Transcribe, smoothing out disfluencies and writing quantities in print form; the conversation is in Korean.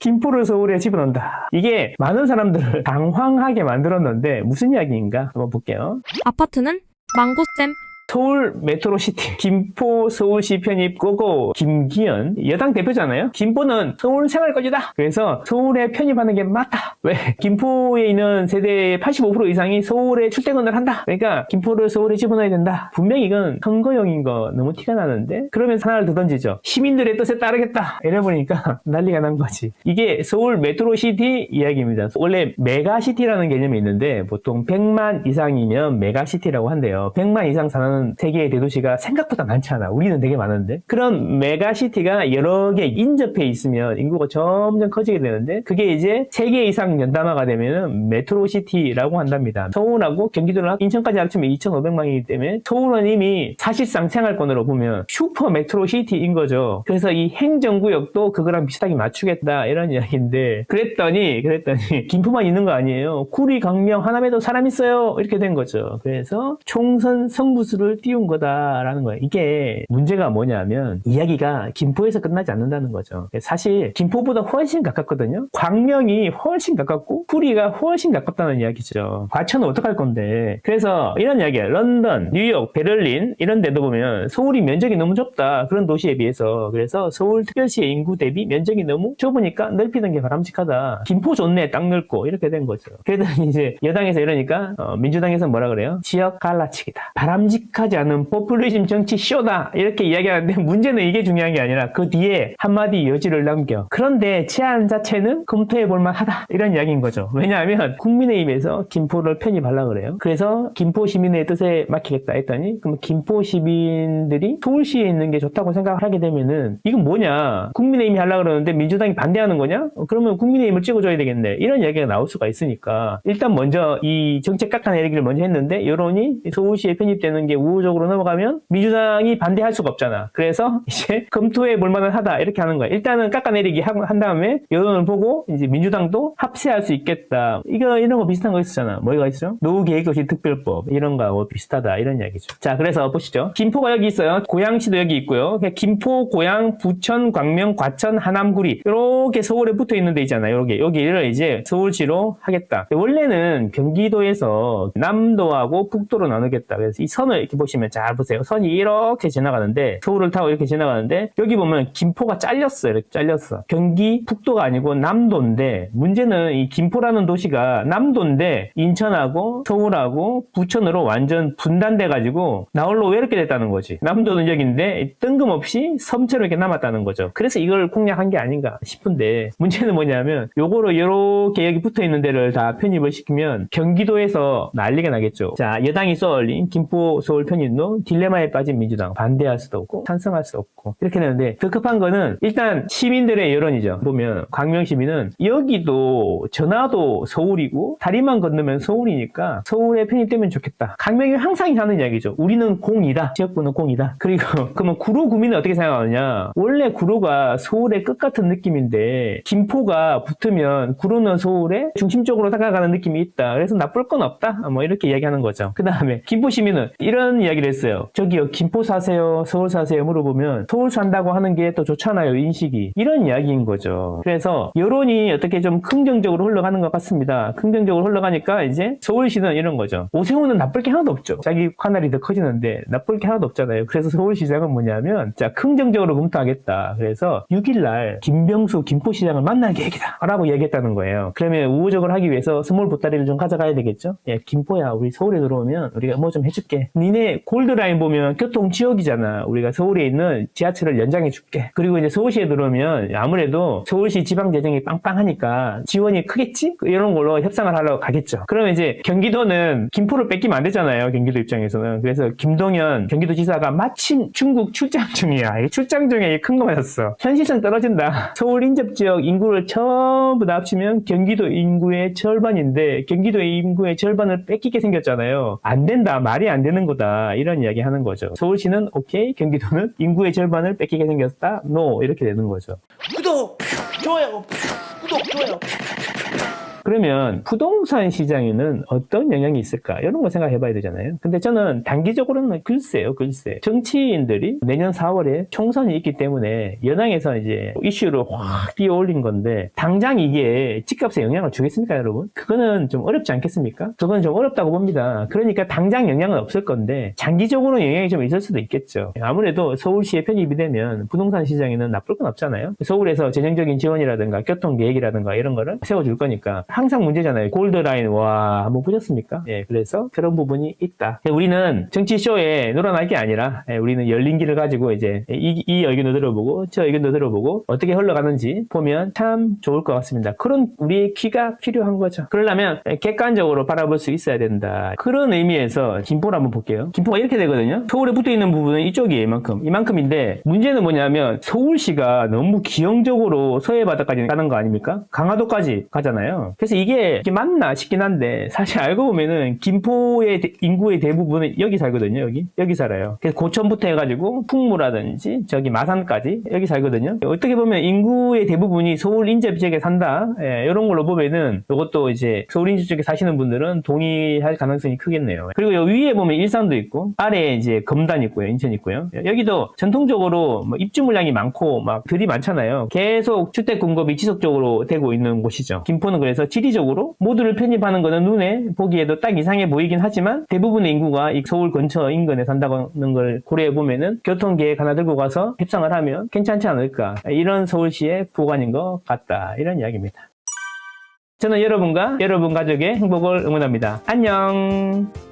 김포를 서울에 집어넣는다. 이게 많은 사람들을 당황하게 만들었는데 무슨 이야기인가 한번 볼게요. 아파트는 망고쌤. 서울 메트로시티 김포 서울시 편입 고고 김기현 여당 대표잖아요. 김포는 서울 생활거지다. 그래서 서울에 편입하는 게 맞다. 왜? 김포에 있는 세대의 85% 이상이 서울에 출퇴근을 한다. 그러니까 김포를 서울에 집어넣어야 된다. 분명히 이건 선거용인 거 너무 티가 나는데 그러면서 하나를 더 던지죠. 시민들의 뜻에 따르겠다. 이래보니까 난리가 난 거지. 이게 서울 메트로시티 이야기입니다. 원래 메가시티라는 개념이 있는데 보통 100만 이상이면 메가시티라고 한대요. 100만 이상 사는 세계의 대도시가 생각보다 많지 않아. 우리는 되게 많은데. 그런 메가시티가 여러 개 인접해 있으면 인구가 점점 커지게 되는데 그게 이제 3개 이상 연담화가 되면 메트로시티라고 한답니다. 서울하고 경기도랑 인천까지 합치면 2,500만이기 때문에 서울은 이미 사실상 생활권으로 보면 슈퍼 메트로시티인 거죠. 그래서 이 행정구역도 그거랑 비슷하게 맞추겠다 이런 이야기인데 그랬더니 김포만 있는 거 아니에요. 구리, 강명, 하남에도 사람 있어요. 이렇게 된 거죠. 그래서 총선 승부수를 띄운 거다라는 거예요. 이게 문제가 뭐냐면 이야기가 김포에서 끝나지 않는다는 거죠. 사실 김포보다 훨씬 가깝거든요. 광명이 훨씬 가깝고 구리가 훨씬 가깝다는 이야기죠. 과천은 어떡할 건데. 그래서 이런 이야기야. 런던, 뉴욕, 베를린 이런 데도 보면 서울이 면적이 너무 좁다. 그런 도시에 비해서. 그래서 서울특별시의 인구 대비 면적이 너무 좁으니까 넓히는 게 바람직하다. 김포 좋네. 땅 넓고 이렇게 된 거죠. 그러더니 이제 여당에서 이러니까 민주당에서 뭐라 그래요? 지역 갈라치기다. 바람직하지 않은 포퓰리즘 정치 쇼다 이렇게 이야기하는데 문제는 이게 중요한 게 아니라 그 뒤에 한마디 여지를 남겨. 그런데 제안 자체는 검토해볼 만하다 이런 이야기인 거죠. 왜냐하면 국민의힘에서 김포를 편입하려고 그래요. 그래서 김포 시민의 뜻에 맡기겠다 했더니 그럼 김포 시민들이 서울시에 있는 게 좋다고 생각을 하게 되면은 이건 뭐냐, 국민의힘이 하려고 그러는데 민주당이 반대하는 거냐? 그러면 국민의힘을 찍어줘야 되겠네 이런 이야기가 나올 수가 있으니까 일단 먼저 이 정책 깎아내리기를 먼저 했는데 여론이 서울시에 편입되는 게 우호적으로 넘어가면 민주당이 반대할 수가 없잖아. 그래서 이제 검토해 볼 만은 하다 이렇게 하는 거야. 일단은 깎아내리기 한 다음에 여론을 보고 이제 민주당도 합세할 수 있겠다. 이런 거 비슷한 거 있었잖아. 뭐가 있어요? 노후계획도시 특별법 이런 거하고 비슷하다 이런 이야기죠. 자, 그래서 보시죠. 김포가 여기 있어요. 고양시도 여기 있고요. 김포, 고양, 부천, 광명, 과천, 하남, 구리 이렇게 서울에 붙어 있는 데 있잖아요. 여기를 이제 서울시로 하겠다. 원래는 경기도에서 남도하고 북도로 나누겠다. 그래서 이 선을 이렇게 보시면 잘 보세요. 선이 이렇게 지나가는데 서울을 타고 이렇게 지나가는데 여기 보면 김포가 잘렸어요. 이렇게 잘렸어. 경기 북도가 아니고 남도인데 문제는 이 김포라는 도시가 남도인데 인천하고 서울하고 부천으로 완전 분단돼 가지고 나홀로 왜 이렇게 됐다는 거지. 남도는 여기인데 뜬금없이 섬처럼 이렇게 남았다는 거죠. 그래서 이걸 공략한 게 아닌가 싶은데 문제는 뭐냐면 요거로 이렇게 여기 붙어 있는 데를 다 편입을 시키면 경기도에서 난리가 나겠죠. 자, 여당이 쏘올린 김포 서울 편입로 딜레마에 빠진 민주당 반대할 수도 없고 찬성할 수도 없고 이렇게 되는데 더 급한 거는 일단 시민들의 여론이죠. 보면 광명 시민은 여기도 전화도 서울이고 다리만 건너면 서울이니까 서울에 편입되면 좋겠다. 광명이 항상 하는 이야기죠. 우리는 공이다. 지역구는 공이다. 그리고 그러면 구로 구민은 어떻게 생각하느냐. 원래 구로가 서울의 끝 같은 느낌인데 김포가 붙으면 구로는 서울의 중심적으로 다가가는 느낌이 있다. 그래서 나쁠 건 없다. 뭐 이렇게 이야기하는 거죠. 그 다음에 김포 시민은 이런 이야기를 했어요. 저기요, 김포 사세요? 서울 사세요? 물어보면 서울 산다고 하는 게 더 좋잖아요, 인식이. 이런 이야기인 거죠. 그래서 여론이 어떻게 좀 긍정적으로 흘러가는 것 같습니다. 긍정적으로 흘러가니까 이제 서울시는 이런 거죠. 오세훈은 나쁠 게 하나도 없죠. 자기 관할이 더 커지는데 나쁠 게 하나도 없잖아요. 그래서 서울시장은 뭐냐면 자, 긍정적으로 검토하겠다. 그래서 6일날 김병수 김포시장을 만날 계획이다 라고 얘기했다는 거예요. 그러면 우호적으로 하기 위해서 스몰 보따리를 좀 가져가야 되겠죠. 예, 김포야, 우리 서울에 들어오면 우리가 뭐 좀 해줄게. 니네 골드라인 보면 교통지역이잖아. 우리가 서울에 있는 지하철을 연장해 줄게. 그리고 이제 서울시에 들어오면 아무래도 서울시 지방재정이 빵빵하니까 지원이 크겠지? 이런 걸로 협상을 하려고 가겠죠. 그러면 이제 경기도는 김포를 뺏기면 안 되잖아요. 경기도 입장에서는. 그래서 김동연 경기도지사가 마침 중국 출장 중이야. 출장 중에 큰 거 맞았어. 현실성 떨어진다. 서울 인접지역 인구를 전부 다 합치면 경기도 인구의 절반인데 경기도 인구의 절반을 뺏기게 생겼잖아요. 안 된다. 말이 안 되는 거다. 이런 이야기 하는 거죠. 서울시는 오케이, 경기도는 인구의 절반을 뺏기게 생겼다. 노. 이렇게 되는 거죠. 구독, 좋아요, 구독, 좋아요. 그러면 부동산 시장에는 어떤 영향이 있을까? 이런 거 생각해 봐야 되잖아요. 근데 저는 단기적으로는 글쎄요. 정치인들이 내년 4월에 총선이 있기 때문에 여당에서 이제 이슈를 확 띄워 올린 건데 당장 이게 집값에 영향을 주겠습니까, 여러분? 그거는 좀 어렵지 않겠습니까? 그건 좀 어렵다고 봅니다. 그러니까 당장 영향은 없을 건데 장기적으로 영향이 좀 있을 수도 있겠죠. 아무래도 서울시에 편입이 되면 부동산 시장에는 나쁠 건 없잖아요. 서울에서 재정적인 지원이라든가 교통 계획이라든가 이런 거를 세워줄 거니까 항상 문제잖아요. 골드라인 와 한번 보셨습니까? 예, 그래서 그런 부분이 있다. 우리는 정치쇼에 놀아날 게 아니라 우리는 열린 길을 가지고 이제 이 의견도 들어보고 저 의견도 들어보고 어떻게 흘러가는지 보면 참 좋을 것 같습니다. 그런 우리의 귀가 필요한 거죠. 그러려면 객관적으로 바라볼 수 있어야 된다. 그런 의미에서 김포를 한번 볼게요. 김포가 이렇게 되거든요. 서울에 붙어있는 부분은 이쪽이에요. 이만큼인데 문제는 뭐냐면 서울시가 너무 기형적으로 서해 바다까지 가는 거 아닙니까? 강화도까지 가잖아요. 그래서 이게 맞나 싶긴 한데 사실 알고 보면은 김포의 인구의 대부분은 여기 살거든요. 여기 살아요. 그래서 고천부터 해가지고 풍무라든지 저기 마산까지 여기 살거든요. 어떻게 보면 인구의 대부분이 서울 인접 지역에 산다. 이런 걸로 보면은 이것도 이제 서울 인접 지역에 사시는 분들은 동의할 가능성이 크겠네요. 그리고 여기 위에 보면 일산도 있고 아래에 이제 검단 있고요. 인천 있고요. 여기도 전통적으로 뭐 입주 물량이 많고 막 들이 많잖아요. 계속 주택 공급이 지속적으로 되고 있는 곳이죠. 김포는 그래서 지리적으로 모두를 편입하는 거는 눈에 보기에도 딱 이상해 보이긴 하지만 대부분의 인구가 이 서울 근처 인근에 산다는 걸 고려해 보면은 교통계획 하나 들고 가서 협상을 하면 괜찮지 않을까. 이런 서울시의 부관인 것 같다. 이런 이야기입니다. 저는 여러분과 여러분 가족의 행복을 응원합니다. 안녕.